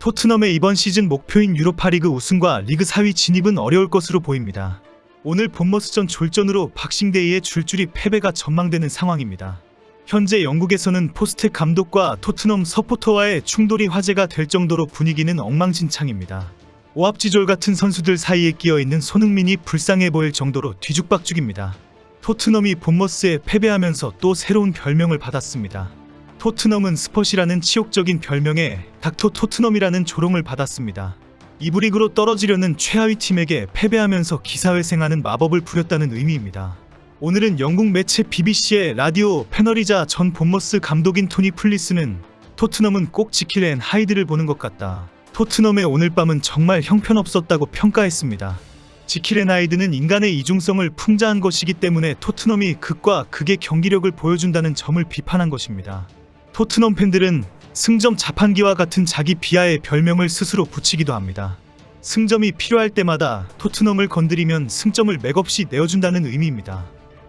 토트넘의 이번 시즌 목표인 유로파리그 우승과 리그 4위 진입은 어려울 것으로 보입니다. 오늘 본머스전 졸전으로 박싱데이의 줄줄이 패배가 전망되는 상황입니다. 현재 영국에서는 포스텍 감독과 토트넘 서포터와의 충돌이 화제가 될 정도로 분위기는 엉망진창입니다. 오합지졸 같은 선수들 사이에 끼어있는 손흥민이 불쌍해 보일 정도로 뒤죽박죽입니다. 토트넘이 본머스에 패배하면서 또 새로운 별명을 받았습니다. 토트넘은 스퍼시라는 치욕적인 별명에 닥터 토트넘이라는 조롱을 받았습니다. 2부 리그로 떨어지려는 최하위 팀에게 패배하면서 기사회생하는 마법을 부렸다는 의미입니다. 오늘은 영국 매체 BBC의 라디오 패널이자 전 본머스 감독인 토니 플리스는 토트넘은 꼭 지킬 앤 하이드를 보는 것 같다. 토트넘의 오늘 밤은 정말 형편없었다고 평가했습니다. 지킬 앤 하이드는 인간의 이중성을 풍자한 것이기 때문에 토트넘이 극과 극의 경기력을 보여준다는 점을 비판한 것입니다. 토트넘 팬들은 승점 자판기와 같은 자기 비하의 별명을 스스로 붙이기도 합니다. 승점이 필요할 때마다 토트넘을 건드리면 승점을 맥없이 내어준다는 의미입니다.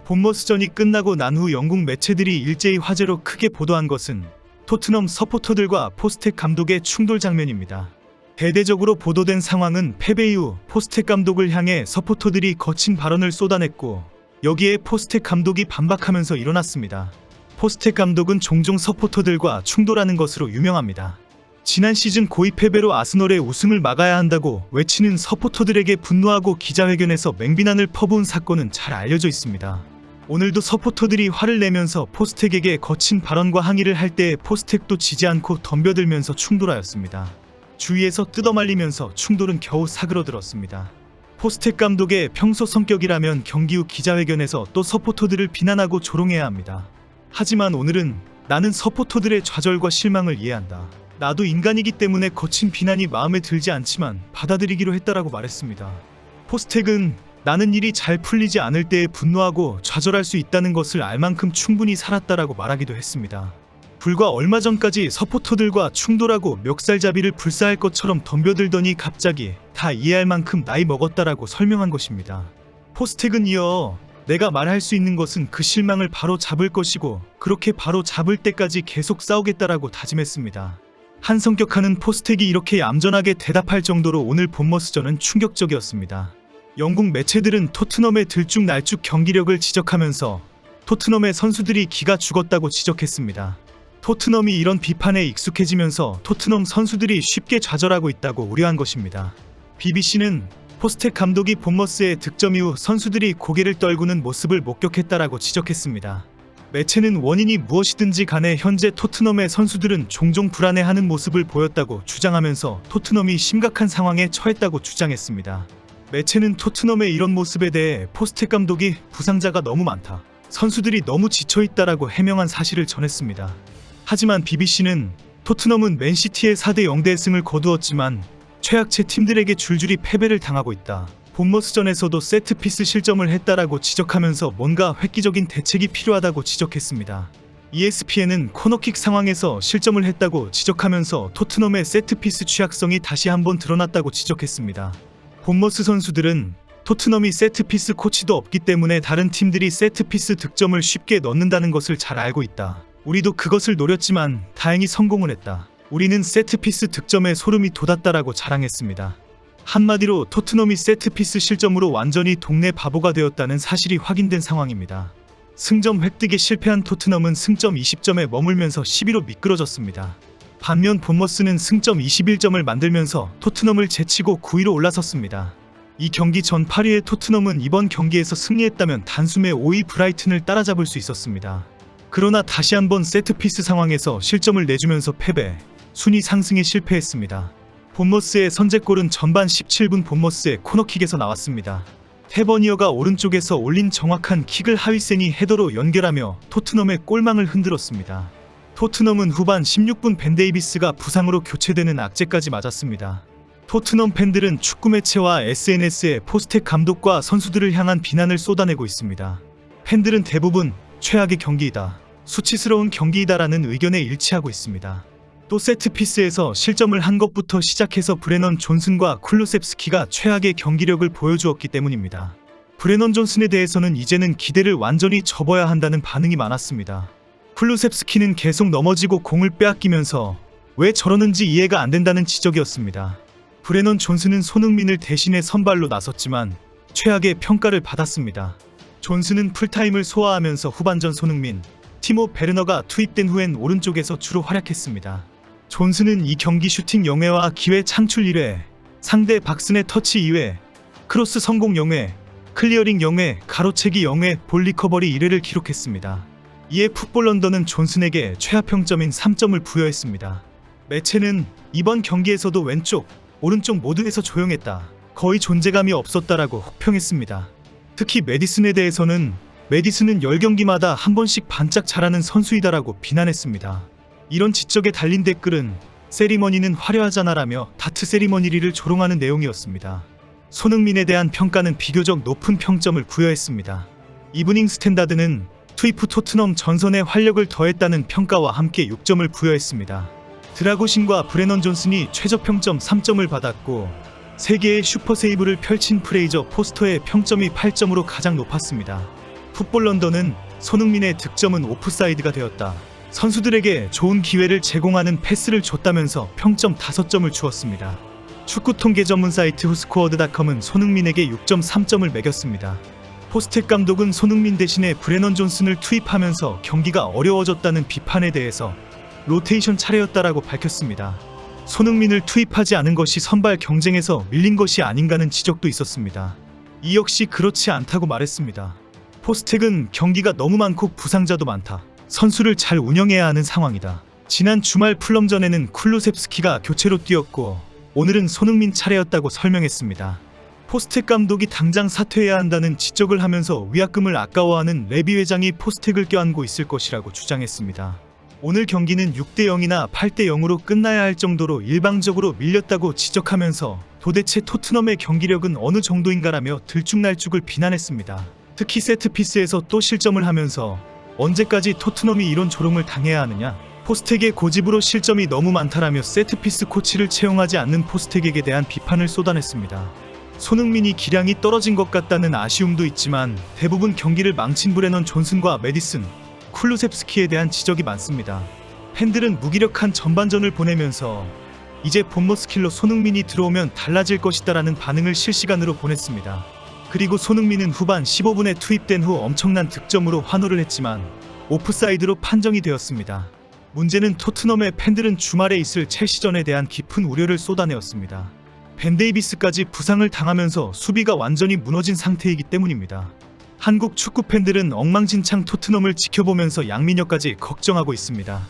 본머스전이 끝나고 난 후 영국 매체들이 일제히 화제로 크게 보도한 것은 토트넘 서포터들과 포스텍 감독의 충돌 장면입니다. 대대적으로 보도된 상황은 패배 이후 포스텍 감독을 향해 서포터들이 거친 발언을 쏟아냈고 여기에 포스텍 감독이 반박하면서 일어났습니다. 포스텍 감독은 종종 서포터들과 충돌하는 것으로 유명합니다. 지난 시즌 고의 패배로 아스널의 우승을 막아야 한다고 외치는 서포터들에게 분노하고 기자회견에서 맹비난을 퍼부은 사건은 잘 알려져 있습니다. 오늘도 서포터들이 화를 내면서 포스텍에게 거친 발언과 항의를 할 때에 포스텍도 지지 않고 덤벼들면서 충돌하였습니다. 주위에서 뜯어말리면서 충돌은 겨우 사그러들었습니다. 포스텍 감독의 평소 성격이라면 경기 후 기자회견에서 또 서포터들을 비난하고 조롱해야 합니다. 하지만 오늘은 나는 서포터들의 좌절과 실망을 이해한다. 나도 인간이기 때문에 거친 비난이 마음에 들지 않지만 받아들이기로 했다라고 말했습니다. 포스텍은 나는 일이 잘 풀리지 않을 때에 분노하고 좌절할 수 있다는 것을 알 만큼 충분히 살았다라고 말하기도 했습니다. 불과 얼마 전까지 서포터들과 충돌하고 멱살잡이를 불사할 것처럼 덤벼들더니 갑자기 다 이해할 만큼 나이 먹었다라고 설명한 것입니다. 포스텍은 이어 내가 말할 수 있는 것은 그 실망을 바로 잡을 것이고 그렇게 바로 잡을 때까지 계속 싸우겠다라고 다짐했습니다. 한성격하는 포스텍이 이렇게 얌전하게 대답할 정도로 오늘 본머스전은 충격적이었습니다. 영국 매체들은 토트넘의 들쭉날쭉 경기력을 지적하면서 토트넘의 선수들이 기가 죽었다고 지적했습니다. 토트넘이 이런 비판에 익숙해지면서 토트넘 선수들이 쉽게 좌절하고 있다고 우려한 것입니다. BBC는 포스텍 감독이 본머스의 득점 이후 선수들이 고개를 떨구는 모습을 목격했다라고 지적했습니다. 매체는 원인이 무엇이든지 간에 현재 토트넘의 선수들은 종종 불안해하는 모습을 보였다고 주장하면서 토트넘이 심각한 상황에 처했다고 주장했습니다. 매체는 토트넘의 이런 모습에 대해 포스텍 감독이 부상자가 너무 많다, 선수들이 너무 지쳐있다라고 해명한 사실을 전했습니다. 하지만 BBC는 토트넘은 맨시티의 4대 0 승을 거두었지만 최약체 팀들에게 줄줄이 패배를 당하고 있다. 본머스전에서도 세트피스 실점을 했다라고 지적하면서 뭔가 획기적인 대책이 필요하다고 지적했습니다. ESPN은 코너킥 상황에서 실점을 했다고 지적하면서 토트넘의 세트피스 취약성이 다시 한번 드러났다고 지적했습니다. 본머스 선수들은 토트넘이 세트피스 코치도 없기 때문에 다른 팀들이 세트피스 득점을 쉽게 넣는다는 것을 잘 알고 있다. 우리도 그것을 노렸지만 다행히 성공을 했다. 우리는 세트피스 득점에 소름이 돋았다라고 자랑했습니다. 한마디로 토트넘이 세트피스 실점으로 완전히 동네 바보가 되었다는 사실이 확인된 상황입니다. 승점 획득에 실패한 토트넘은 승점 20점에 머물면서 10위로 미끄러졌습니다. 반면 본머스는 승점 21점을 만들면서 토트넘을 제치고 9위로 올라섰습니다. 이 경기 전 8위의 토트넘은 이번 경기에서 승리했다면 단숨에 5위 브라이튼을 따라잡을 수 있었습니다. 그러나 다시 한번 세트피스 상황에서 실점을 내주면서 패배, 순위 상승에 실패했습니다. 본머스의 선제골은 전반 17분 본머스의 코너킥에서 나왔습니다. 테버니어가 오른쪽에서 올린 정확한 킥을 하위센이 헤더로 연결하며 토트넘의 골망을 흔들었습니다. 토트넘은 후반 16분 벤 데이비스가 부상으로 교체되는 악재까지 맞았습니다. 토트넘 팬들은 축구 매체와 SNS에 포스텍 감독과 선수들을 향한 비난을 쏟아내고 있습니다. 팬들은 대부분 최악의 경기이다, 수치스러운 경기이다라는 의견에 일치하고 있습니다. 또 세트피스에서 실점을 한 것부터 시작해서 브레넌 존슨과 쿨루셉스키가 최악의 경기력을 보여주었기 때문입니다. 브레넌 존슨에 대해서는 이제는 기대를 완전히 접어야 한다는 반응이 많았습니다. 쿨루셉스키는 계속 넘어지고 공을 빼앗기면서 왜 저러는지 이해가 안 된다는 지적이었습니다. 브레넌 존슨은 손흥민을 대신해 선발로 나섰지만 최악의 평가를 받았습니다. 존슨은 풀타임을 소화하면서 후반전 손흥민, 티모 베르너가 투입된 후엔 오른쪽에서 주로 활약했습니다. 존슨은 이 경기 슈팅 0회와 기회 창출 1회, 상대 박스의 터치 2회, 크로스 성공 0회, 클리어링 0회, 가로채기 0회, 볼 리커버리 1회를 기록했습니다. 이에 풋볼 런던은 존슨에게 최하평점인 3점을 부여했습니다. 매체는 이번 경기에서도 왼쪽, 오른쪽 모두에서 조용했다. 거의 존재감이 없었다라고 혹평했습니다. 특히 메디슨에 대해서는 메디슨은 10경기마다 한 번씩 반짝 잘하는 선수이다라고 비난했습니다. 이런 지적에 달린 댓글은 세리머니는 화려하잖아라며 다트 세리머니리를 조롱하는 내용이었습니다. 손흥민에 대한 평가는 비교적 높은 평점을 부여했습니다. 이브닝 스탠다드는 투입 후 토트넘 전선에 활력을 더했다는 평가와 함께 6점을 부여했습니다. 드라고신과 브레넌 존슨이 최저평점 3점을 받았고 3개의 슈퍼세이브를 펼친 프레이저 포스터의 평점이 8점으로 가장 높았습니다. 풋볼 런던은 손흥민의 득점은 오프사이드가 되었다. 선수들에게 좋은 기회를 제공하는 패스를 줬다면서 평점 5점을 주었습니다. 축구 통계 전문 사이트 후스코어드닷컴은 손흥민에게 6.3점을 매겼습니다. 포스텍 감독은 손흥민 대신에 브레넌 존슨을 투입하면서 경기가 어려워졌다는 비판에 대해서 로테이션 차례였다라고 밝혔습니다. 손흥민을 투입하지 않은 것이 선발 경쟁에서 밀린 것이 아닌가는 지적도 있었습니다. 이 역시 그렇지 않다고 말했습니다. 포스텍은 경기가 너무 많고 부상자도 많다. 선수를 잘 운영해야 하는 상황이다. 지난 주말 풀럼전에는 쿨루셉스키가 교체로 뛰었고 오늘은 손흥민 차례였다고 설명했습니다. 포스텍 감독이 당장 사퇴해야 한다는 지적을 하면서 위약금을 아까워하는 레비 회장이 포스텍을 껴안고 있을 것이라고 주장했습니다. 오늘 경기는 6대0이나 8대0으로 끝나야 할 정도로 일방적으로 밀렸다고 지적하면서 도대체 토트넘의 경기력은 어느 정도인가라며 들쭉날쭉을 비난했습니다. 특히 세트피스에서 또 실점을 하면서 언제까지 토트넘이 이런 조롱을 당해야 하느냐? 포스텍의 고집으로 실점이 너무 많다라며 세트피스 코치를 채용하지 않는 포스텍에게 대한 비판을 쏟아냈습니다. 손흥민이 기량이 떨어진 것 같다는 아쉬움도 있지만 대부분 경기를 망친 브레넌 존슨과 메디슨, 쿨루셉스키에 대한 지적이 많습니다. 팬들은 무기력한 전반전을 보내면서 이제 본머스 킬러 손흥민이 들어오면 달라질 것이다라는 반응을 실시간으로 보냈습니다. 그리고 손흥민은 후반 15분에 투입된 후 엄청난 득점으로 환호를 했지만 오프사이드로 판정이 되었습니다. 문제는 토트넘의 팬들은 주말에 있을 첼시전에 대한 깊은 우려를 쏟아내었습니다. 벤 데이비스까지 부상을 당하면서 수비가 완전히 무너진 상태이기 때문입니다. 한국 축구 팬들은 엉망진창 토트넘을 지켜보면서 양민혁까지 걱정하고 있습니다.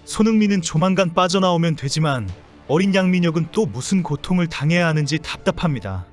손흥민은 조만간 빠져나오면 되지만 어린 양민혁은 또 무슨 고통을 당해야 하는지 답답합니다.